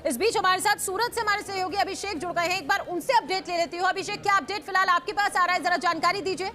इस बीच हमारे साथ सूरत से हमारे सहयोगी अभिषेक जुड़ गए हैं। एक बार उनसे अपडेट ले लेती हूँ। अभिषेक, क्या अपडेट फिलहाल आपके पास आ रहा है, जरा जानकारी दीजिए।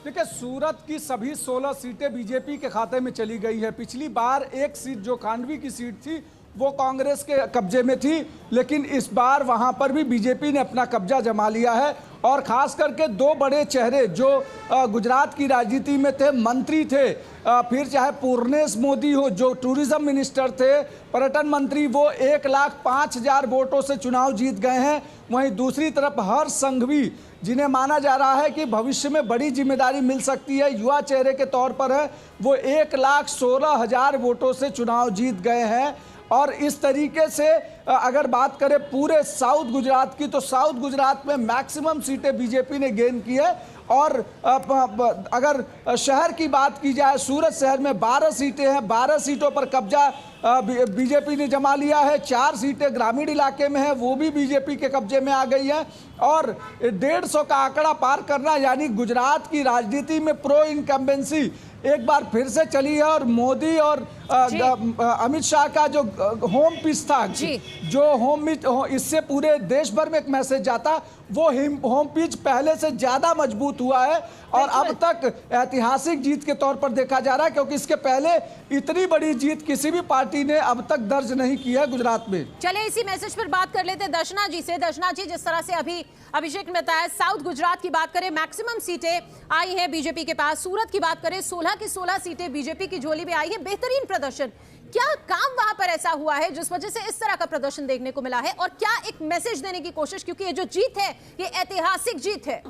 देखिए, सूरत की सभी 16 सीटें बीजेपी के खाते में चली गई है। पिछली बार एक सीट जो खांडवी की सीट थी वो कांग्रेस के कब्जे में थी, लेकिन इस बार वहां पर भी बीजेपी ने अपना कब्जा जमा लिया है। और खास करके दो बड़े चेहरे जो गुजरात की राजनीति में थे, मंत्री थे, फिर चाहे पूर्णेश मोदी हो जो टूरिज्म मिनिस्टर थे, पर्यटन मंत्री, वो 1,05,000 वोटों से चुनाव जीत गए हैं। वहीं दूसरी तरफ हर्ष संघवी, जिन्हें माना जा रहा है कि भविष्य में बड़ी जिम्मेदारी मिल सकती है, युवा चेहरे के तौर पर है, वो 1,16,000 वोटों से चुनाव जीत गए हैं। और इस तरीके से अगर बात करें पूरे साउथ गुजरात की, तो साउथ गुजरात में मैक्सिमम सीटें बीजेपी ने गेन की है। और अगर शहर की बात की जाए, सूरत शहर में 12 सीटें हैं, 12 सीटों पर कब्जा बीजेपी ने जमा लिया है। 4 सीटें ग्रामीण इलाके में है, वो भी बीजेपी के कब्जे में आ गई है। और 150 का आंकड़ा पार करना, यानी गुजरात की राजनीति में प्रो इनकम्बेंसी एक बार फिर से चली है। और मोदी और अमित शाह का जो होम पिच था, जो होम पिच, इससे पूरे देश भर में एक मैसेज जाता, वो होम पिच पहले से ज्यादा मजबूत हुआ है। और अब तक ऐतिहासिक जीत के तौर पर देखा जा रहा है, क्योंकि इसके पहले इतनी बड़ी जीत किसी भी पार्टी ने अब तक दर्ज नहीं की है गुजरात में। चलिए इसी मैसेज पर बात कर लेते हैं दर्शना जी से। दर्शना जी, जिस तरह से अभी अभिषेक ने बताया, साउथ गुजरात की बात करें, मैक्सिमम सीटें आई हैं बीजेपी के पास। सूरत की बात करें, 16 की 16 सीटें बीजेपी की झोली में आई है। बेहतरीन प्रदर्शन, क्या काम वहां पर ऐसा हुआ है जिस वजह से इस तरह का प्रदर्शन देखने को मिला है, और क्या एक मैसेज देने की कोशिश, क्योंकि ये जो जीत है ये ऐतिहासिक जीत है।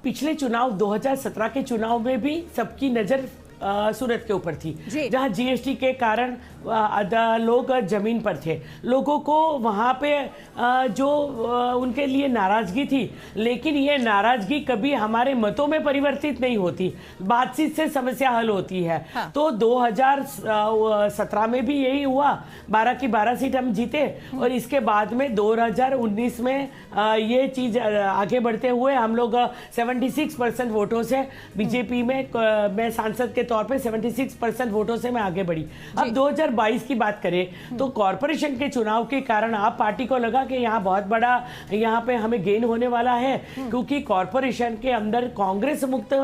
पिछले चुनाव 2017 के चुनाव में भी सबकी नजर सूरत के ऊपर थी, जहां जीएसटी के कारण लोग जमीन पर थे, लोगों को वहां पे जो उनके लिए नाराजगी थी, लेकिन ये नाराजगी कभी हमारे मतों में परिवर्तित नहीं होती, बातचीत से समस्या हल होती है। हाँ। तो 2017 में भी यही हुआ, 12 की 12 सीट हम जीते। और इसके बाद में 2019 में ये चीज आगे बढ़ते हुए हम लोग 76% वोटों से बीजेपी में मैं सांसद के तौर पे 76% वोटों से मैं आगे बढ़ी। अब 2022 की बात करें तो कॉरपोरेशन के चुनाव के कारण आप पार्टी को लगा कि यहाँ बहुत बड़ा यहाँ पे हमें गेन होने वाला है, क्योंकि कॉरपोरेशन के अंदर कांग्रेस मुक्त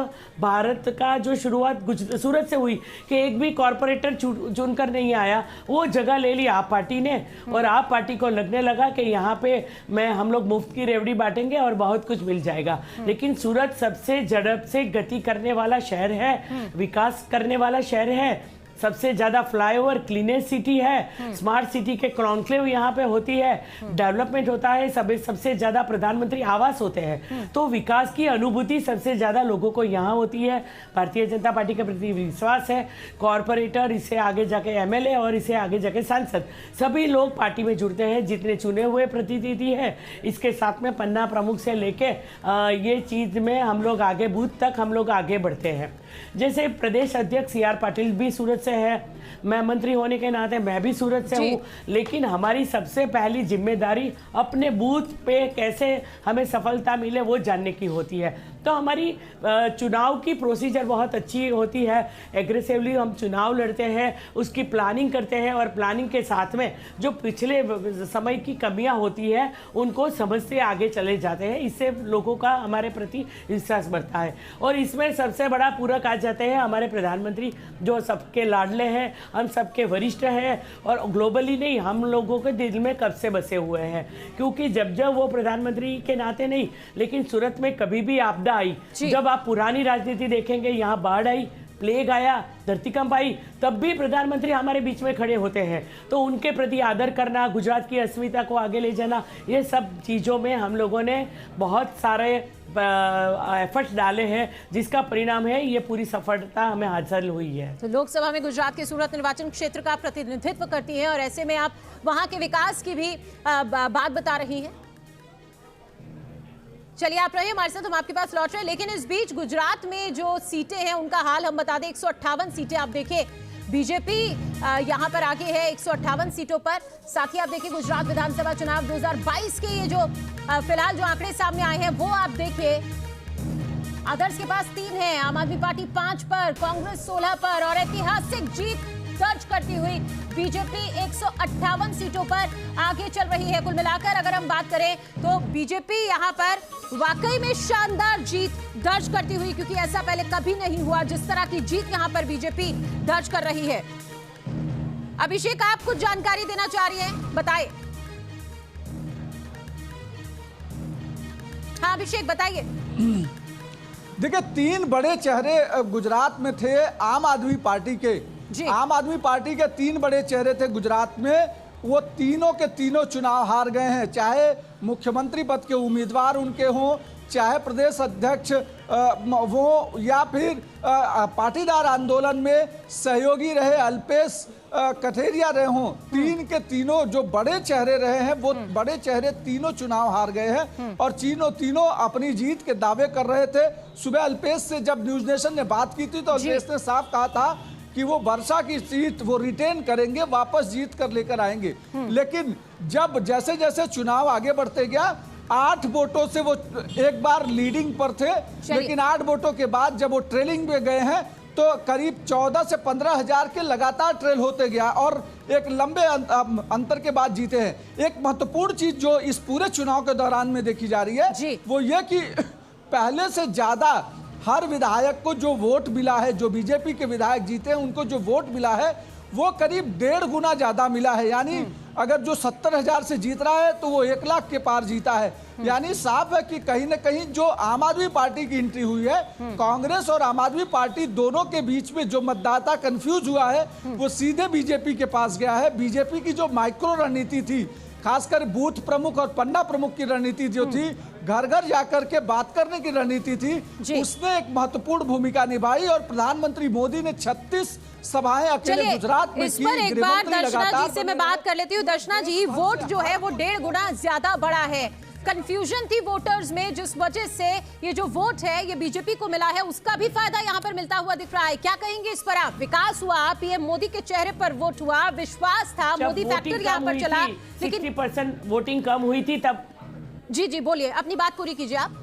भारत का जो शुरुआत सूरत से हुई कि एक भी कॉरपोरेटर चुनकर नहीं आया, वो जगह ले ली आप पार्टी ने। और आप पार्टी को लगने लगा कि यहाँ पे हम लोग मुफ्त की रेवड़ी बांटेंगे और बहुत कुछ मिल जाएगा। लेकिन सूरत सबसे झड़प से गति करने वाला शहर है, विकास करने वाला शहर है, सबसे ज्यादा फ्लाईओवर, क्लीनेस्ट सिटी है, स्मार्ट सिटी के कॉन्क्लेव यहाँ पे होती है, डेवलपमेंट होता है, सबसे ज्यादा प्रधानमंत्री आवास होते हैं। तो विकास की अनुभूति सबसे ज्यादा लोगों को यहाँ होती है। भारतीय जनता पार्टी के प्रति विश्वास है। कॉरपोरेटर, इससे आगे जाके एमएलए और इससे आगे जाके सांसद, सभी लोग पार्टी में जुड़ते हैं, जितने चुने हुए प्रतिनिधि है। इसके साथ में पन्ना प्रमुख से लेके ये चीज में हम लोग आगे बूथ तक हम लोग आगे बढ़ते हैं। जैसे प्रदेश अध्यक्ष CR पाटिल भी सूरत से है, मैं मंत्री होने के नाते मैं भी सूरत से हूँ, लेकिन हमारी सबसे पहली जिम्मेदारी अपने बूथ पे कैसे हमें सफलता मिले वो जानने की होती है। तो हमारी चुनाव की प्रोसीजर बहुत अच्छी होती है, एग्रेसिवली हम चुनाव लड़ते हैं, उसकी प्लानिंग करते हैं, और प्लानिंग के साथ में जो पिछले समय की कमियां होती है उनको समझते आगे चले जाते हैं। इससे लोगों का हमारे प्रति विश्वास बढ़ता है। और इसमें सबसे बड़ा पूरक आ जाते हैं हमारे प्रधानमंत्री, जो सबके लाडले हैं, हम सबके वरिष्ठ हैं, और ग्लोबली नहीं, हम लोगों के दिल में कब से बसे हुए हैं। क्योंकि जब वो प्रधानमंत्री के नाते नहीं, लेकिन सूरत में कभी भी आपदा आई, जब आप पुरानी राजनीति देखेंगे, यहाँ बाढ़ आई, प्लेग आया, धरतीकंप आई, तब भी प्रधानमंत्री हमारे बीच में खड़े होते हैं। तो उनके प्रति आदर करना, गुजरात की अस्मिता को आगे ले जाना, ये सब चीज़ों में हम लोगों ने बहुत सारे एफर्ट्स डाले हैं, जिसका परिणाम है ये पूरी सफलता हमें हासिल हुई है। तो लोकसभा में गुजरात के सूरत निर्वाचन क्षेत्र का प्रतिनिधित्व करती हैं, और ऐसे में आप वहां के विकास की भी बात बता रही हैं। चलिए आप रहिए हमारे साथ, हम आपके पास लौट रहे हैं। लेकिन इस बीच गुजरात में जो सीटें हैं उनका हाल हम बता दें। 158 सीटें आप देखें, बीजेपी यहां पर आगे है 158 सीटों पर। साथ ही आप देखिए गुजरात विधानसभा चुनाव 2022 के ये जो फिलहाल जो आंकड़े सामने आए हैं वो आप देखिए आदर्श के पास 3 है, आम आदमी पार्टी 5 पर, कांग्रेस 16 पर और ऐतिहासिक जीत दर्ज करती हुई बीजेपी 158 सीटों पर आगे चल रही है। कुल मिलाकर अगर हम बात करें तो बीजेपी यहां पर वाकई में शानदार जीत दर्ज करती हुई, क्योंकि ऐसा पहले कभी नहीं हुआ जिस तरह की जीत यहां पर बीजेपी दर्ज कर रही है। अभिषेक, आप कुछ जानकारी देना चाह रही हैं, बताइए। हाँ अभिषेक, बताइए। देखिए, 3 बड़े चेहरे गुजरात में थे आम आदमी पार्टी के। आम आदमी पार्टी के 3 बड़े चेहरे थे गुजरात में, वो तीनों के तीनों चुनाव हार गए हैं। चाहे मुख्यमंत्री पद के उम्मीदवार उनके हों, चाहे प्रदेश अध्यक्ष वो, या फिर पाटीदार आंदोलन में सहयोगी रहे अल्पेश कथेरिया रहे हों, 3 के तीनों जो बड़े चेहरे रहे हैं वो बड़े चेहरे तीनों चुनाव हार गए हैं और तीनों अपनी जीत के दावे कर रहे थे। सुबह अल्पेश से जब न्यूज नेशन ने बात की थी तो अल्पेश ने साफ कहा था कि वो वर्षा की सीट वो रिटेन करेंगे, वापस जीत कर लेकर आएंगे। लेकिन जब जैसे जैसे चुनाव आगे बढ़ते गया, 8 वोटों से वो एक बार लीडिंग पर थे, लेकिन 8 वोटों के बाद जब वो ट्रेलिंग में गए हैं तो करीब 14 से 15 हजार के लगातार ट्रेल होते गया और एक लंबे अंतर के बाद जीते हैं। एक महत्वपूर्ण चीज जो इस पूरे चुनाव के दौरान में देखी जा रही है वो ये कि पहले से ज्यादा हर विधायक को जो वोट मिला है, जो बीजेपी के विधायक जीते हैं उनको जो वोट मिला है वो करीब 1.5 गुना ज्यादा मिला है। यानी अगर जो 70,000 से जीत रहा है तो वो 1 लाख के पार जीता है। यानी साफ है कि कहीं ना कहीं जो आम आदमी पार्टी की एंट्री हुई है, कांग्रेस और आम आदमी पार्टी दोनों के बीच में जो मतदाता कंफ्यूज हुआ है वो सीधे बीजेपी के पास गया है। बीजेपी की जो माइक्रो रणनीति थी, खासकर बूथ प्रमुख और पन्ना प्रमुख की रणनीति जो थी, घर घर जाकर के बात करने की रणनीति थी, उसने एक महत्वपूर्ण भूमिका निभाई और प्रधानमंत्री मोदी ने 36 सभाएं अकेले गुजरात में इस पर एक बार दर्शना जी से मैं बात कर लेती हूँ। दर्शना जी, वोट जो है वो 1.5 गुना ज्यादा बढ़ा है। कंफ्यूजन थी वोटर्स में, जिस वजह से ये जो वोट है ये बीजेपी को मिला है, उसका भी फायदा यहाँ पर मिलता हुआ दिख रहा है। क्या कहेंगे इस पर आप? विकास हुआ, पीएम मोदी के चेहरे पर वोट हुआ, विश्वास था, मोदी फैक्टर यहाँ पर चला, लेकिन 60% वोटिंग कम हुई थी तब। जी बोलिए, अपनी बात पूरी कीजिए आप।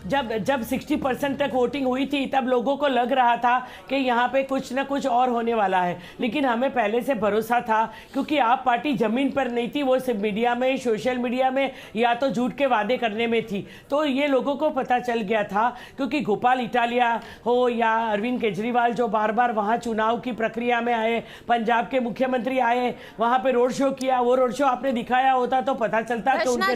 जब 60% तक वोटिंग हुई थी तब लोगों को लग रहा था कि यहाँ पे कुछ ना कुछ और होने वाला है, लेकिन हमें पहले से भरोसा था क्योंकि आप पार्टी जमीन पर नहीं थी, वो सिर्फ मीडिया में, सोशल मीडिया में या तो झूठ के वादे करने में थी। तो ये लोगों को पता चल गया था, क्योंकि गोपाल इटालिया हो या अरविंद केजरीवाल जो बार बार वहाँ चुनाव की प्रक्रिया में आए, पंजाब के मुख्यमंत्री आए, वहाँ पे रोड शो किया, वो रोड शो आपने दिखाया होता तो पता चलता कि उनके